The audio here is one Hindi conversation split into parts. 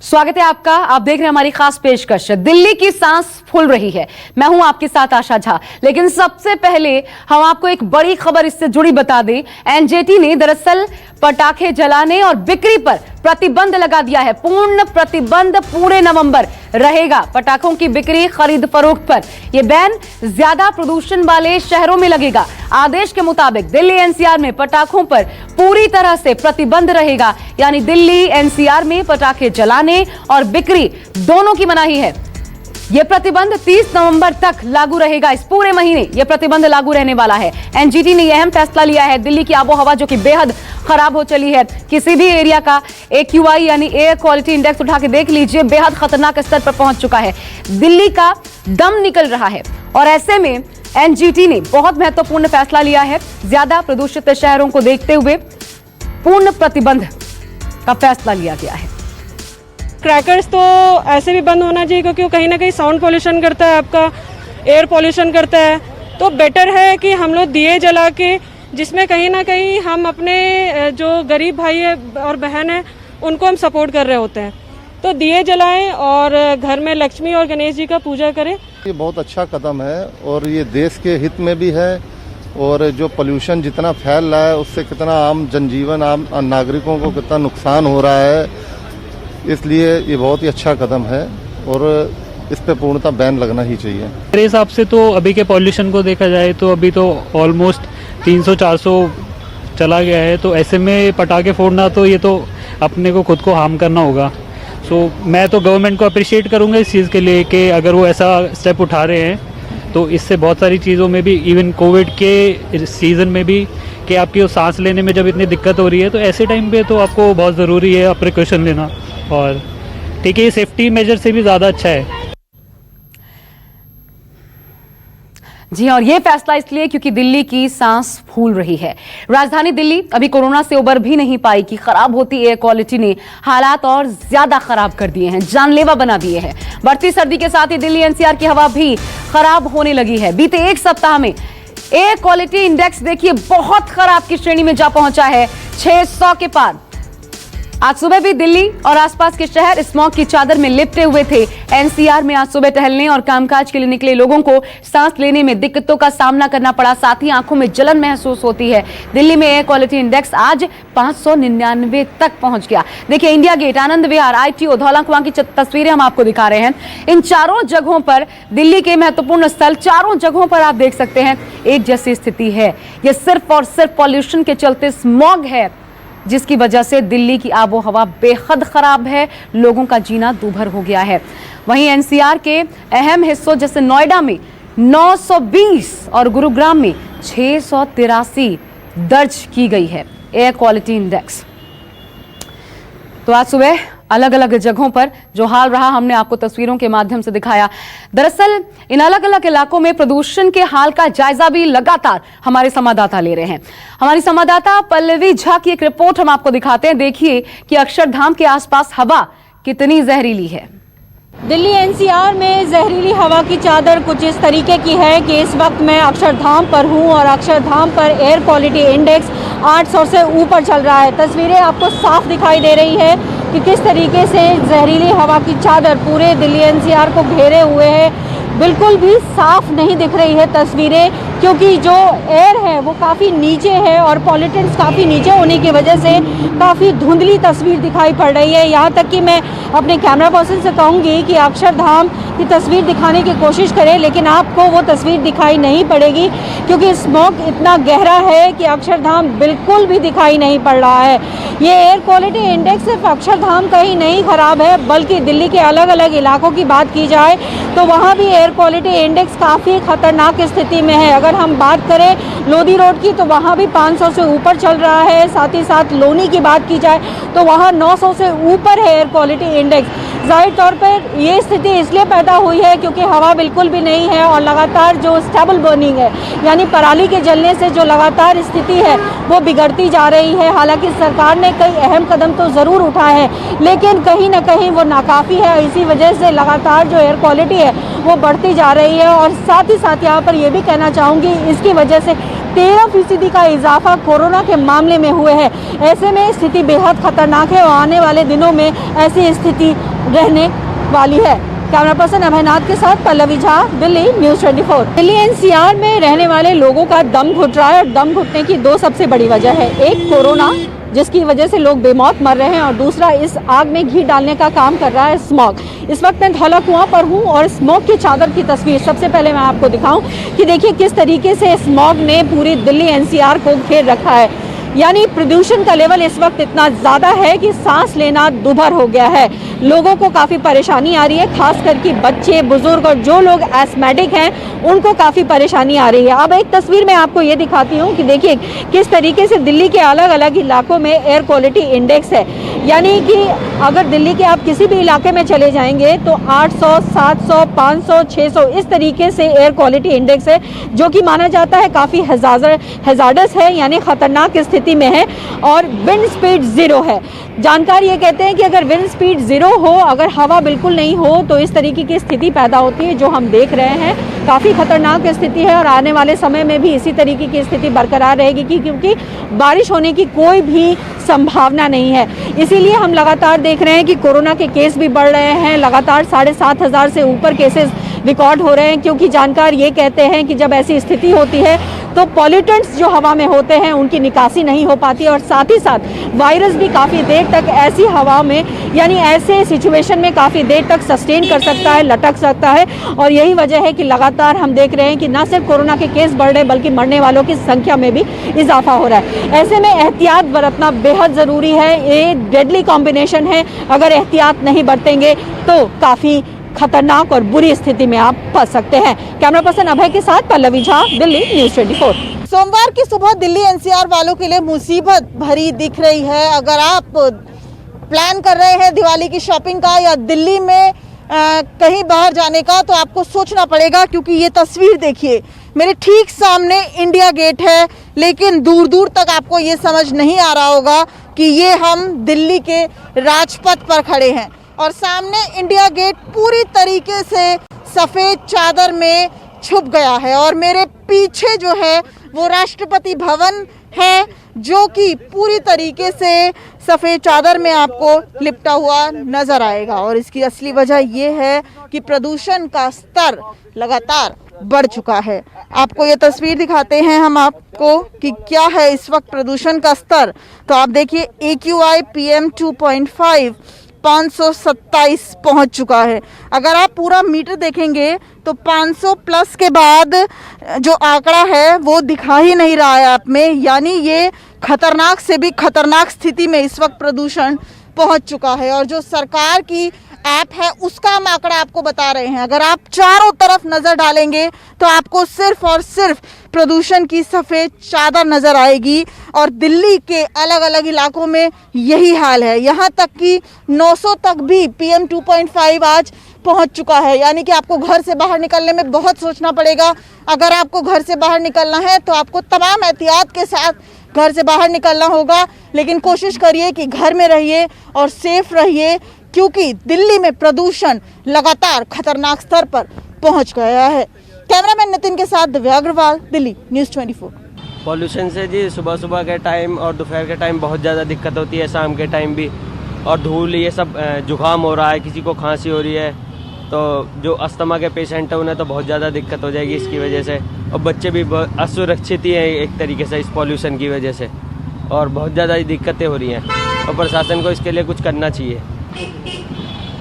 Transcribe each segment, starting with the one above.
स्वागत है आपका। आप देख रहे हैं हमारी खास पेशकश। दिल्ली की सांस फूल रही है। मैं हूं आपके साथ आशा झा। लेकिन सबसे पहले हम आपको एक बड़ी खबर इससे जुड़ी बता दें। एनजीटी ने दरअसल पटाखे जलाने और बिक्री पर प्रतिबंध लगा दिया है। पूर्ण प्रतिबंध पूरे नवंबर रहेगा पटाखों की बिक्री खरीद फरोख्त पर। यह बैन ज्यादा प्रदूषण वाले शहरों में लगेगा। आदेश के मुताबिक दिल्ली एनसीआर में पटाखों पर पूरी तरह से प्रतिबंध रहेगा। यानी दिल्ली एनसीआर में पटाखे जलाने और बिक्री दोनों की मनाही है। यह प्रतिबंध 30 नवंबर तक लागू रहेगा। इस पूरे महीने यह प्रतिबंध लागू रहने वाला है। एनजीटी ने यह अहम फैसला लिया है। दिल्ली की आबोहवा जो कि बेहद खराब हो चली है, किसी भी एरिया का AQI यानी एयर क्वालिटी इंडेक्स उठा के देख लीजिए, बेहद खतरनाक स्तर पर पहुंच चुका है। दिल्ली का दम निकल रहा है और ऐसे में एनजीटी ने बहुत महत्वपूर्ण फैसला लिया है। ज्यादा प्रदूषित शहरों को देखते हुए पूर्ण प्रतिबंध का फैसला लिया गया है। क्रैकर्स तो ऐसे भी बंद होना चाहिए क्योंकि वो कहीं ना कहीं साउंड पोल्यूशन करता है, आपका एयर पोल्यूशन करता है। तो बेटर है कि हम लोग दिए जला के, जिसमें कहीं ना कहीं हम अपने जो गरीब भाई है और बहन है उनको हम सपोर्ट कर रहे होते हैं। तो दिए जलाएं और घर में लक्ष्मी और गणेश जी का पूजा करें। ये बहुत अच्छा कदम है और ये देश के हित में भी है। और जो पोल्यूशन जितना फैल रहा है उससे कितना आम जनजीवन, आम नागरिकों को कितना नुकसान हो रहा है, इसलिए ये बहुत ही अच्छा कदम है और इस पे पूर्णतः बैन लगना ही चाहिए। मेरे हिसाब से तो अभी के पॉल्यूशन को देखा जाए तो अभी तो ऑलमोस्ट 300-400 चला गया है। तो ऐसे में पटाखे फोड़ना तो ये तो अपने को खुद को हार्म करना होगा। सो मैं तो गवर्नमेंट को अप्रिशिएट करूँगा इस चीज़ के लिए कि अगर वो ऐसा स्टेप उठा रहे हैं तो इससे बहुत सारी चीज़ों में भी, इवन कोविड के सीज़न में भी, कि आपकी वो सांस लेने में जब इतनी दिक्कत हो रही है तो ऐसे टाइम पे तो आपको बहुत ज़रूरी है प्रिकॉशन लेना। और ठीक है, ये सेफ्टी मेजर से भी ज़्यादा अच्छा है। जी और ये फैसला इसलिए क्योंकि दिल्ली की सांस फूल रही है। राजधानी दिल्ली अभी कोरोना से उबर भी नहीं पाई कि खराब होती एयर क्वालिटी ने हालात और ज्यादा खराब कर दिए हैं, जानलेवा बना दिए हैं। बढ़ती सर्दी के साथ ही दिल्ली एनसीआर की हवा भी खराब होने लगी है। बीते एक सप्ताह में एयर क्वालिटी इंडेक्स देखिए बहुत खराब की श्रेणी में जा पहुंचा है, 600 के पार। आज सुबह भी दिल्ली और आसपास के शहर स्मॉग की चादर में लिपटे हुए थे। एनसीआर में आज सुबह टहलने और कामकाज के लिए निकले लोगों को सांस लेने में दिक्कतों का सामना करना पड़ा, साथ ही आंखों में जलन महसूस होती है। दिल्ली में एयर क्वालिटी इंडेक्स आज 599 तक पहुंच गया। देखिए, India gate, Anand Vihar, ITO, Dhaula कुआं की तस्वीरें हम आपको दिखा रहे हैं। इन चारों जगहों पर दिल्ली के महत्वपूर्ण स्थल, चारों जगहों पर आप देख सकते हैं एक जैसी स्थिति है। यह सिर्फ और सिर्फ पॉल्यूशन के चलते स्मॉग है जिसकी वजह से दिल्ली की आबोहवा बेहद खराब है, लोगों का जीना दूभर हो गया है। वहीं एनसीआर के अहम हिस्सों जैसे नोएडा में 920 और गुरुग्राम में 683 दर्ज की गई है एयर क्वालिटी इंडेक्स। तो आज सुबह अलग अलग जगहों पर जो हाल रहा हमने आपको तस्वीरों के माध्यम से दिखाया। दरअसल इन अलग अलग इलाकों में प्रदूषण के हाल का जायजा भी लगातार हमारे संवाददाता ले रहे हैं। हमारी संवाददाता पल्लवी झा की एक रिपोर्ट हम आपको दिखाते हैं। देखिए कि अक्षरधाम के आसपास हवा कितनी जहरीली है। दिल्ली एनसीआर में जहरीली हवा की चादर कुछ इस तरीके की है कि इस वक्त मैं अक्षरधाम पर हूं और अक्षरधाम पर एयर क्वालिटी इंडेक्स 800 से ऊपर चल रहा है। तस्वीरें आपको साफ दिखाई दे रही है कि किस तरीके से जहरीली हवा की चादर पूरे दिल्ली एनसीआर को घेरे हुए है। बिल्कुल भी साफ नहीं दिख रही है तस्वीरें, क्योंकि जो एयर है वो काफ़ी नीचे है और पॉल्यूटेंट्स काफ़ी नीचे होने की वजह से काफ़ी धुंधली तस्वीर दिखाई पड़ रही है। यहाँ तक कि मैं अपने कैमरा पर्सन से कहूँगी कि अक्षरधाम की तस्वीर दिखाने की कोशिश करें, लेकिन आपको वो तस्वीर दिखाई नहीं पड़ेगी क्योंकि स्मॉग इतना गहरा है कि अक्षरधाम बिल्कुल भी दिखाई नहीं पड़ रहा है। ये एयर क्वालिटी इंडेक्स सिर्फ अक्षरधाम का ही नहीं खराब है, बल्कि दिल्ली के अलग अलग इलाकों की बात की जाए तो वहाँ भी एयर क्वालिटी इंडेक्स काफ़ी खतरनाक स्थिति में है। अगर हम बात करें लोधी रोड की तो वहाँ भी 500 से ऊपर चल रहा है। साथ ही साथ लोनी की बात की जाए तो वहाँ 900 से ऊपर है एयर क्वालिटी इंडेक्स। जाहिर तौर पर ये स्थिति इसलिए पैदा हुई है क्योंकि हवा बिल्कुल भी नहीं है और लगातार जो स्टेबल बर्निंग है, यानी पराली के जलने से जो लगातार स्थिति है वो बिगड़ती जा रही है। हालांकि सरकार ने कई अहम कदम तो ज़रूर उठाए हैं, लेकिन कहीं ना कहीं वो नाकाफ़ी है। इसी वजह से लगातार जो एयर क्वालिटी है वो बढ़ती जा रही है। और साथ ही साथ यहाँ पर ये भी कहना चाहूँगी, इसकी वजह से 13% का इजाफा कोरोना के मामले में हुए हैं। ऐसे में स्थिति बेहद खतरनाक है और आने वाले दिनों में ऐसी स्थिति रहने वाली है। कैमरा पर्सन अभयनाथ के साथ पल्लवी झा, दिल्ली न्यूज़ 24। दिल्ली एनसीआर में रहने वाले लोगों का दम घुट रहा है और दम घुटने की दो सबसे बड़ी वजह है। एक कोरोना, जिसकी वजह से लोग बेमौत मर रहे हैं, और दूसरा इस आग में घी डालने का काम कर रहा है स्मॉग। इस वक्त मैं धौला कुआं पर हूं और स्मॉग की चादर की तस्वीर सबसे पहले मैं आपको दिखाऊं कि देखिए किस तरीके से स्मॉग ने पूरी दिल्ली एनसीआर को घेर रखा है। यानी प्रदूषण का लेवल इस वक्त इतना ज़्यादा है कि सांस लेना दुभर हो गया है। लोगों को काफ़ी परेशानी आ रही है, खास करके बच्चे, बुजुर्ग और जो लोग एस्थमेटिक हैं उनको काफ़ी परेशानी आ रही है। अब एक तस्वीर मैं आपको ये दिखाती हूँ कि देखिए किस तरीके से दिल्ली के अलग अलग इलाकों में एयर क्वालिटी इंडेक्स है। यानी कि अगर दिल्ली के आप किसी भी इलाके में चले जाएंगे तो 800, 700, 500, 600 इस तरीके से एयर क्वालिटी इंडेक्स है, जो कि माना जाता है काफ़ी हैजार्डस है, यानी खतरनाक स्थिति में है। और विंड स्पीड 0 है। जानकार ये कहते हैं कि अगर विंड स्पीड 0 हो, अगर हवा बिल्कुल नहीं हो, तो इस तरीके की स्थिति पैदा होती है जो हम देख रहे हैं। काफ़ी खतरनाक स्थिति है और आने वाले समय में भी इसी तरीके की स्थिति बरकरार रहेगी क्योंकि बारिश होने की कोई भी संभावना नहीं है। इसीलिए हम लगातार देख रहे हैं कि कोरोना के केस भी बढ़ रहे हैं। लगातार 7,500 से ऊपर केसेस रिकॉर्ड हो रहे हैं, क्योंकि जानकार ये कहते हैं कि जब ऐसी स्थिति होती है तो पॉल्यूटेंट्स जो हवा में होते हैं उनकी निकासी नहीं हो पाती और साथ ही साथ वायरस भी काफ़ी देर तक ऐसी हवा में, यानी ऐसे सिचुएशन में काफ़ी देर तक सस्टेन कर सकता है, लटक सकता है। और यही वजह है कि लगातार हम देख रहे हैं कि न सिर्फ कोरोना के केस बढ़ रहे बल्कि मरने वालों की संख्या में भी इजाफा हो रहा है। ऐसे में एहतियात बरतना बेहद ज़रूरी है। ये डेडली कॉम्बिनेशन है, अगर एहतियात नहीं बरतेंगे तो काफ़ी खतरनाक और बुरी स्थिति में आप फंस सकते हैं। कैमरा पर्सन अभय के साथ पल्लवी झा, दिल्ली न्यूज़ 24। सोमवार की सुबह दिल्ली एनसीआर वालों के लिए मुसीबत भरी दिख रही है। अगर आप प्लान कर रहे हैं दिवाली की शॉपिंग का या दिल्ली में कहीं बाहर जाने का, तो आपको सोचना पड़ेगा, क्योंकि ये तस्वीर देखिए, मेरे ठीक सामने इंडिया गेट है, लेकिन दूर दूर तक आपको ये समझ नहीं आ रहा होगा कि ये हम दिल्ली के राजपथ पर खड़े हैं और सामने इंडिया गेट पूरी तरीके से सफ़ेद चादर में छुप गया है। और मेरे पीछे जो है वो राष्ट्रपति भवन है, जो कि पूरी तरीके से सफ़ेद चादर में आपको लिपटा हुआ नज़र आएगा। और इसकी असली वजह ये है कि प्रदूषण का स्तर लगातार बढ़ चुका है। आपको ये तस्वीर दिखाते हैं हम आपको कि क्या है इस वक्त प्रदूषण का स्तर। तो आप देखिए AQI PM 2.5 527 पहुंच चुका है। अगर आप पूरा मीटर देखेंगे तो 500 प्लस के बाद जो आंकड़ा है वो दिखा ही नहीं रहा है आप में, यानी ये खतरनाक से भी खतरनाक स्थिति में इस वक्त प्रदूषण पहुंच चुका है। और जो सरकार की ऐप है उसका हम आंकड़ा आपको बता रहे हैं। अगर आप चारों तरफ नज़र डालेंगे तो आपको सिर्फ और सिर्फ प्रदूषण की सफ़ेद चादर नज़र आएगी। और दिल्ली के अलग अलग इलाकों में यही हाल है। यहाँ तक कि 900 तक भी PM 2.5 आज पहुँच चुका है। यानी कि आपको घर से बाहर निकलने में बहुत सोचना पड़ेगा। अगर आपको घर से बाहर निकलना है तो आपको तमाम एहतियात के साथ घर से बाहर निकलना होगा, लेकिन कोशिश करिए कि घर में रहिए और सेफ रहिए, क्योंकि दिल्ली में प्रदूषण लगातार खतरनाक स्तर पर पहुंच गया है। कैमरामैन नितिन के साथ दिव्या अग्रवाल, दिल्ली न्यूज़ 24। पॉल्यूशन से जी सुबह सुबह के टाइम और दोपहर के टाइम बहुत ज़्यादा दिक्कत होती है, शाम के टाइम भी। और धूल, ये सब जुकाम हो रहा है, किसी को खांसी हो रही है, तो जो अस्थमा के पेशेंट है उन्हें तो बहुत ज़्यादा दिक्कत हो जाएगी इसकी वजह से। और बच्चे भी असुरक्षित ही हैं एक तरीके से इस पॉल्यूशन की वजह से, और बहुत ज़्यादा दिक्कतें हो रही हैं और प्रशासन को इसके लिए कुछ करना चाहिए।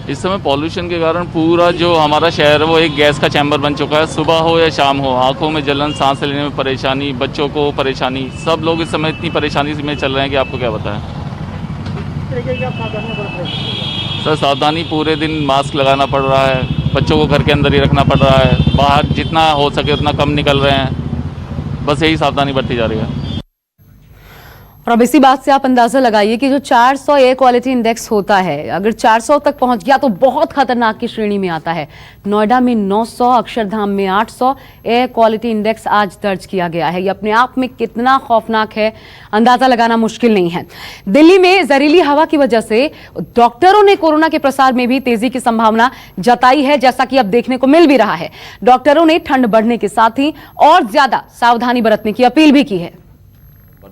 इस समय पॉल्यूशन के कारण पूरा जो हमारा शहर है वो एक गैस का चैम्बर बन चुका है। सुबह हो या शाम हो, आंखों में जलन, सांस लेने में परेशानी, बच्चों को परेशानी, सब लोग इस समय इतनी परेशानी में चल रहे हैं कि आपको क्या बताएं। सर सावधानी, पूरे दिन मास्क लगाना पड़ रहा है, बच्चों को घर के अंदर ही रखना पड़ रहा है, बाहर जितना हो सके उतना कम निकल रहे हैं, बस यही सावधानी बरती जा रही है। और अब इसी बात से आप अंदाजा लगाइए कि जो 400 एयर क्वालिटी इंडेक्स होता है, अगर 400 तक पहुंच गया तो बहुत खतरनाक की श्रेणी में आता है। नोएडा में 900, अक्षरधाम में 800 एयर क्वालिटी इंडेक्स आज दर्ज किया गया है। ये अपने आप में कितना खौफनाक है अंदाजा लगाना मुश्किल नहीं है। दिल्ली में जहरीली हवा की वजह से डॉक्टरों ने कोरोना के प्रसार में भी तेजी की संभावना जताई है, जैसा कि अब देखने को मिल भी रहा है। डॉक्टरों ने ठंड बढ़ने के साथ ही और ज्यादा सावधानी बरतने की अपील भी की है।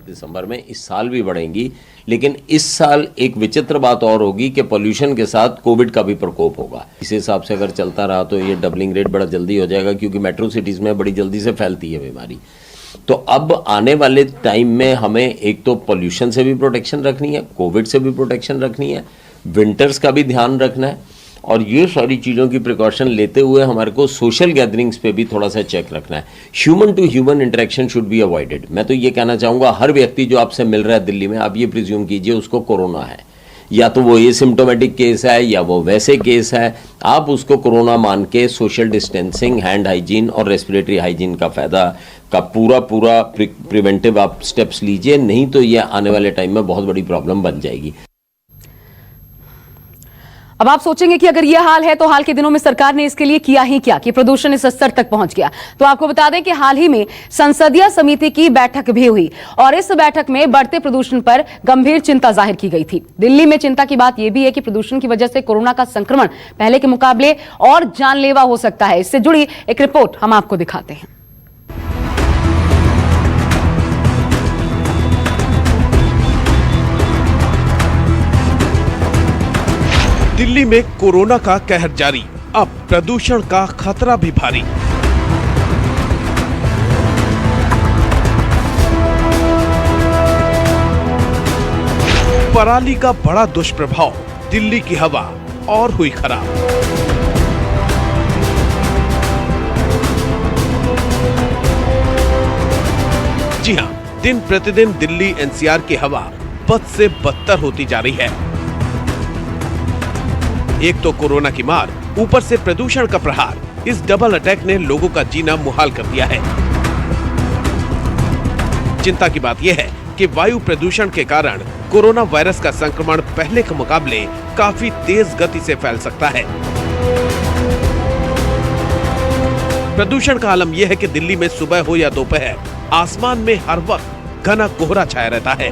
दिसंबर में, इस साल भी बढ़ेंगी। लेकिन इस साल एक विचित्र बात और होगी कि पोल्यूशन के साथ कोविड का भी प्रकोप होगा। इस हिसाब से अगर चलता रहा तो ये डबलिंग रेट बड़ा जल्दी हो जाएगा, क्योंकि मेट्रो सिटीज़ में बड़ी जल्दी से फैलती है बीमारी। तो अब आने वाले टाइम में हमें एक तो पोल्यूशन से भी प्रोटेक्शन रखनी है, कोविड से भी प्रोटेक्शन रखनी है, विंटर्स का भी ध्यान रखना है, और ये सारी चीज़ों की प्रिकॉशन लेते हुए हमारे को सोशल गैदरिंग्स पे भी थोड़ा सा चेक रखना है। Human to human interaction should be avoided. मैं तो ये कहना चाहूँगा, हर व्यक्ति जो आपसे मिल रहा है दिल्ली में, आप ये प्रिज्यूम कीजिए उसको कोरोना है, या तो वो एसिम्प्टोमेटिक केस है या वो वैसे केस है। आप उसको कोरोना मान के सोशल डिस्टेंसिंग, हैंड हाइजीन और रेस्पिरेटरी हाइजीन का फ़ायदा का पूरा प्रिवेंटिव आप स्टेप्स लीजिए, नहीं तो ये आने वाले टाइम में बहुत बड़ी प्रॉब्लम बन जाएगी। अब आप सोचेंगे कि अगर यह हाल है तो हाल के दिनों में सरकार ने इसके लिए किया ही क्या कि प्रदूषण इस स्तर तक पहुंच गया। तो आपको बता दें कि हाल ही में संसदीय समिति की बैठक भी हुई और इस बैठक में बढ़ते प्रदूषण पर गंभीर चिंता जाहिर की गई थी। दिल्ली में चिंता की बात यह भी है कि प्रदूषण की वजह से कोरोना का संक्रमण पहले के मुकाबले और जानलेवा हो सकता है। इससे जुड़ी एक रिपोर्ट हम आपको दिखाते हैं। दिल्ली में कोरोना का कहर जारी, अब प्रदूषण का खतरा भी भारी। पराली का बड़ा दुष्प्रभाव, दिल्ली की हवा और हुई खराब। जी हां, दिन प्रतिदिन दिल्ली एनसीआर की हवा बद से बदतर होती जा रही है। एक तो कोरोना की मार, ऊपर से प्रदूषण का प्रहार, इस डबल अटैक ने लोगों का जीना मुहाल कर दिया है। चिंता की बात यह है कि वायु प्रदूषण के कारण कोरोना वायरस का संक्रमण पहले के मुकाबले काफी तेज गति से फैल सकता है। प्रदूषण का आलम यह है कि दिल्ली में सुबह हो या दोपहर आसमान में हर वक्त घना कोहरा छाया रहता है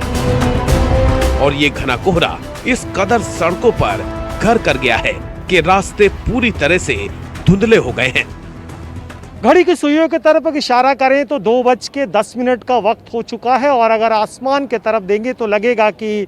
और ये घना कोहरा इस कदर सड़कों पर घर कर गया है कि रास्ते पूरी तरह से धुंधले हो गए हैं। घड़ी की सुइयों की तरफ इशारा करें तो 2:10 का वक्त हो चुका है और अगर आसमान की तरफ देंगे तो लगेगा कि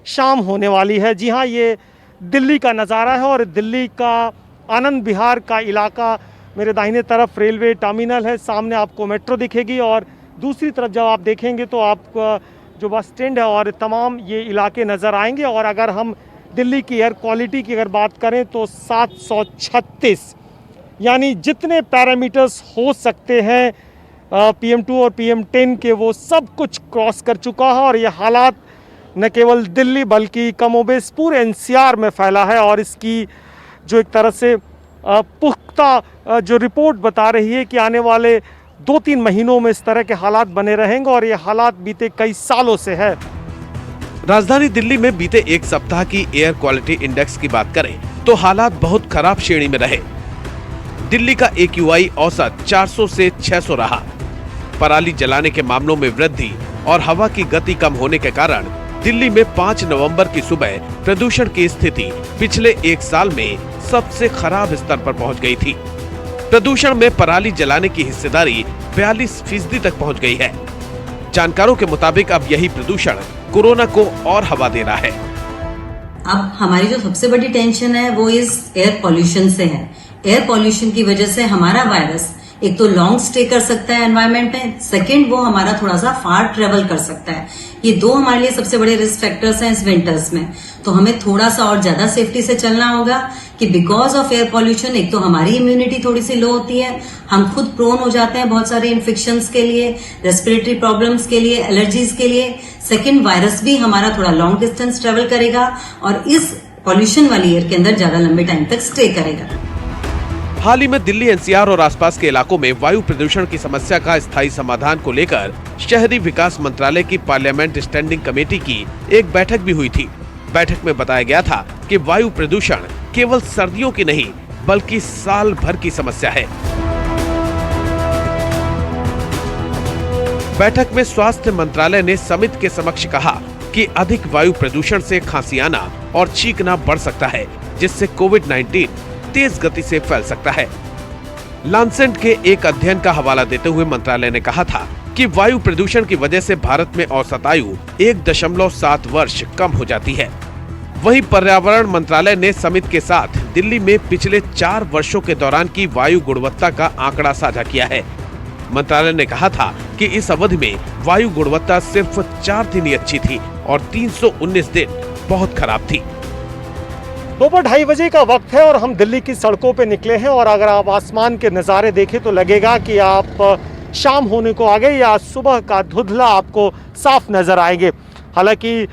शाम होने वाली है। जी हाँ, ये दिल्ली का नज़ारा है और दिल्ली का आनंद विहार का इलाका, मेरे दाहिने तरफ रेलवे टर्मिनल है, सामने आपको मेट्रो दिखेगी और दूसरी तरफ जब आप देखेंगे तो आपका जो बस स्टैंड है और तमाम ये इलाके नज़र आएंगे। और अगर हम दिल्ली की एयर क्वालिटी की अगर बात करें तो 736, यानी जितने पैरामीटर्स हो सकते हैं PM2 और PM10 के, वो सब कुछ क्रॉस कर चुका है। और ये हालात न केवल दिल्ली बल्कि कमोबेश पूरे NCR में फैला है और इसकी जो एक तरह से पुख्ता जो रिपोर्ट बता रही है कि आने वाले 2-3 महीनों में इस तरह के हालात बने रहेंगे और ये हालात बीते कई सालों से है। राजधानी दिल्ली में बीते एक सप्ताह की एयर क्वालिटी इंडेक्स की बात करें तो हालात बहुत खराब श्रेणी में रहे। दिल्ली का AQI औसत 400 से 600 रहा। पराली जलाने के मामलों में वृद्धि और हवा की गति कम होने के कारण दिल्ली में 5 नवंबर की सुबह प्रदूषण की स्थिति पिछले एक साल में सबसे खराब स्तर पर पहुंच गई थी। प्रदूषण में पराली जलाने की हिस्सेदारी 42% तक पहुंच गई है। जानकारों के मुताबिक अब यही प्रदूषण कोरोना को और हवा दे रहा है। अब हमारी जो सबसे बड़ी टेंशन है वो इस एयर पॉल्यूशन से है। एयर पॉल्यूशन की वजह से हमारा वायरस एक तो लॉन्ग स्टे कर सकता है एनवायरमेंट में, सेकंड वो हमारा थोड़ा सा फार ट्रेवल कर सकता है। ये दो हमारे लिए सबसे बड़े रिस्क फैक्टर्स हैं इस विंटर्स में। तो हमें थोड़ा सा और ज्यादा सेफ्टी से चलना होगा कि बिकॉज ऑफ एयर पॉल्यूशन एक तो हमारी इम्यूनिटी थोड़ी सी लो होती है, हम खुद प्रोन हो जाते हैं बहुत सारे इन्फेक्शंस के लिए, रेस्पिरेटरी प्रॉब्लम्स के लिए, एलर्जीज के लिए। सेकंड, वायरस भी हमारा थोड़ा लॉन्ग डिस्टेंस ट्रेवल करेगा और इस पॉल्यूशन वाली एयर के अंदर ज्यादा लंबे टाइम तक स्टे करेगा। हाल ही में दिल्ली NCR और आसपास के इलाकों में वायु प्रदूषण की समस्या का स्थायी समाधान को लेकर शहरी विकास मंत्रालय की पार्लियामेंट स्टैंडिंग कमेटी की एक बैठक भी हुई थी। बैठक में बताया गया था कि वायु प्रदूषण केवल सर्दियों की नहीं बल्कि साल भर की समस्या है। बैठक में स्वास्थ्य मंत्रालय ने समिति के समक्ष कहा कि अधिक वायु प्रदूषण से खांसी आना और छींकना बढ़ सकता है, जिससे कोविड-19 तेज गति से फैल सकता है। लांसेट के एक अध्ययन का हवाला देते हुए मंत्रालय ने कहा था कि कि वायु प्रदूषण की वजह से भारत में औसत आयु 1.7 वर्ष कम हो जाती है। वहीं पर्यावरण मंत्रालय ने समिति के साथ दिल्ली में पिछले 4 वर्षों के दौरान की वायु गुणवत्ता का आंकड़ा साझा किया है। मंत्रालय ने कहा था कि इस अवधि में वायु गुणवत्ता सिर्फ 4 दिन ही अच्छी थी और 319 दिन बहुत खराब थी। दोपहर 2:30 बजे का वक्त है और हम दिल्ली की सड़कों पे निकले हैं और अगर आप आसमान के नज़ारे देखें तो लगेगा कि आप शाम होने को आ गए या सुबह का धुंधला आपको साफ नजर आएंगे। हालांकि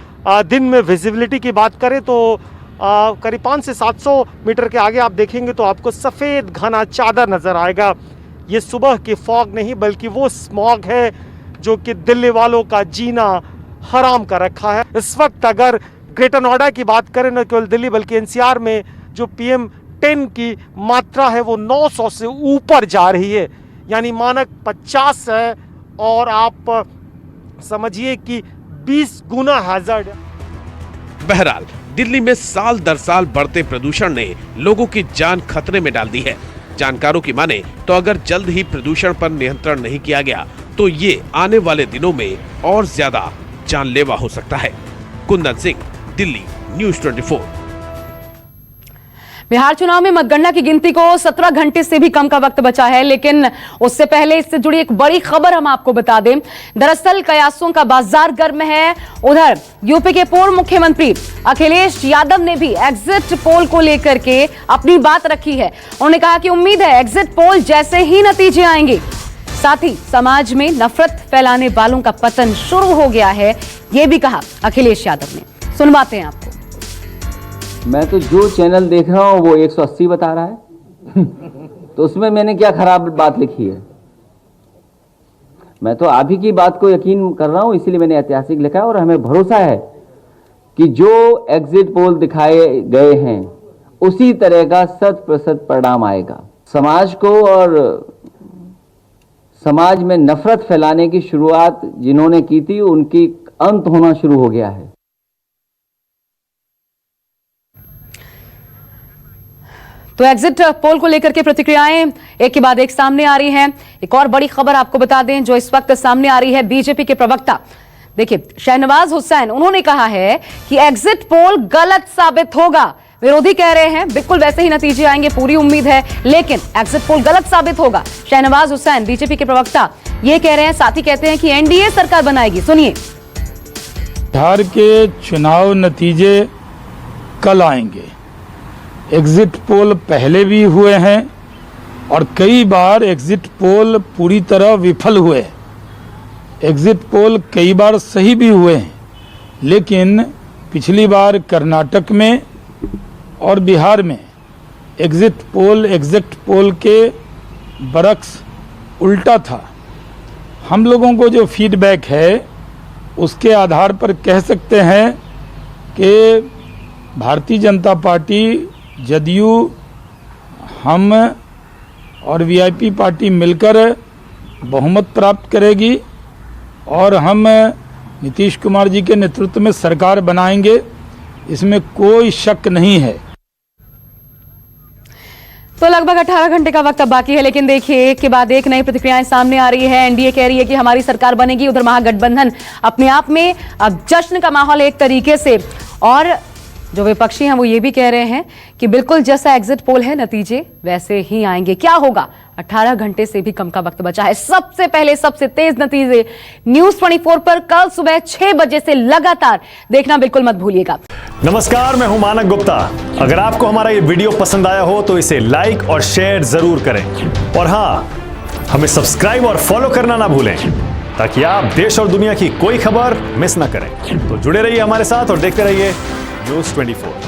दिन में विजिबिलिटी की बात करें तो करीब 500 से 700 मीटर के आगे आप देखेंगे तो आपको सफ़ेद घना चादर नज़र आएगा। ये सुबह की फॉग नहीं बल्कि वो स्मॉग है जो कि दिल्ली वालों का जीना हराम कर रखा है। इस वक्त अगर ग्रेटर नोएडा की बात करें न केवल दिल्ली बल्कि एनसीआर में जो PM10 की मात्रा है वो 900 से ऊपर जा रही है, यानी मानक 50 है और आप समझिए कि 20 गुना हैजर्ड। बहरहाल दिल्ली में साल दर साल बढ़ते प्रदूषण ने लोगों की जान खतरे में डाल दी है। जानकारों की माने तो अगर जल्द ही प्रदूषण पर नियंत्रण नहीं किया गया तो ये आने वाले दिनों में और ज्यादा जानलेवा हो सकता है। कुंदन सिंह, दिल्ली, न्यूज़ 24। बिहार चुनाव में मतगणना की गिनती को 17 घंटे से भी कम का वक्त बचा है, लेकिन उससे पहले इससे जुड़ी एक बड़ी खबर हम आपको बता दें। दरअसल कयासों का बाजार गर्म है। उधर यूपी के पूर्व मुख्यमंत्री अखिलेश यादव ने भी एग्जिट पोल को लेकर के अपनी बात रखी है। उन्होंने कहा कि उम्मीद है एग्जिट पोल जैसे ही नतीजे आएंगे, साथ ही समाज में नफरत फैलाने वालों का पतन शुरू हो गया है, यह भी कहा अखिलेश यादव ने। सुनवाते हैं आपको। मैं तो जो चैनल देख रहा हूँ वो 180 बता रहा है तो उसमें मैंने क्या खराब बात लिखी है? मैं तो आप ही की बात को यकीन कर रहा हूँ, इसीलिए मैंने ऐतिहासिक लिखा है और हमें भरोसा है कि जो एग्जिट पोल दिखाए गए हैं उसी तरह का 100% परिणाम आएगा। समाज को और समाज में नफरत फैलाने की शुरुआत जिन्होंने की थी उनकी अंत होना शुरू हो गया है। तो एग्जिट पोल को लेकर के प्रतिक्रियाएं एक के बाद एक सामने आ रही हैं। एक और बड़ी खबर आपको बता दें जो इस वक्त सामने आ रही है। बीजेपी के प्रवक्ता देखिए शहनवाज हुसैन, उन्होंने कहा है कि एग्जिट पोल गलत साबित होगा। विरोधी कह रहे हैं बिल्कुल वैसे ही नतीजे आएंगे, पूरी उम्मीद है, लेकिन एग्जिट पोल गलत साबित होगा। शहनवाज हुसैन बीजेपी के प्रवक्ता ये कह रहे हैं, साथ ही कहते हैं कि एनडीए सरकार बनाएगी। सुनिए। बिहार के चुनाव नतीजे कल आएंगे। एग्जिट पोल पहले भी हुए हैं और कई बार एग्जिट पोल पूरी तरह विफल हुए। एग्जिट पोल कई बार सही भी हुए हैं, लेकिन पिछली बार कर्नाटक में और बिहार में एग्जिट पोल के बरक्स उल्टा था। हम लोगों को जो फीडबैक है उसके आधार पर कह सकते हैं कि भारतीय जनता पार्टी, जदयू, हम और वीआईपी पार्टी मिलकर बहुमत प्राप्त करेगी और हम नीतीश कुमार जी के नेतृत्व में सरकार बनाएंगे, इसमें कोई शक नहीं है। तो लगभग 18 घंटे का वक्त अब बाकी है, लेकिन देखिए एक के बाद एक नई प्रतिक्रियाएं सामने आ रही है। एनडीए कह रही है कि हमारी सरकार बनेगी, उधर महागठबंधन अपने आप में अब जश्न का माहौल एक तरीके से, और जो विपक्षी हैं वो ये भी कह रहे हैं कि बिल्कुल जैसा एग्जिट पोल है नतीजे वैसे ही आएंगे। क्या होगा? 18 घंटे से भी कम का वक्त बचा है। सबसे पहले सबसे तेज नतीजे न्यूज़ 24 पर कल सुबह 6 बजे से लगातार देखना बिल्कुल मत भूलिएगा। नमस्कार, मैं हूं मानक गुप्ता। अगर आपको हमारा ये वीडियो पसंद आया हो तो इसे लाइक और शेयर जरूर करें, और हाँ, हमें सब्सक्राइब और फॉलो करना ना भूलें ताकि आप देश और दुनिया की कोई खबर मिस ना करें। तो जुड़े रहिए हमारे साथ और देखते रहिए न्यूज़ 24।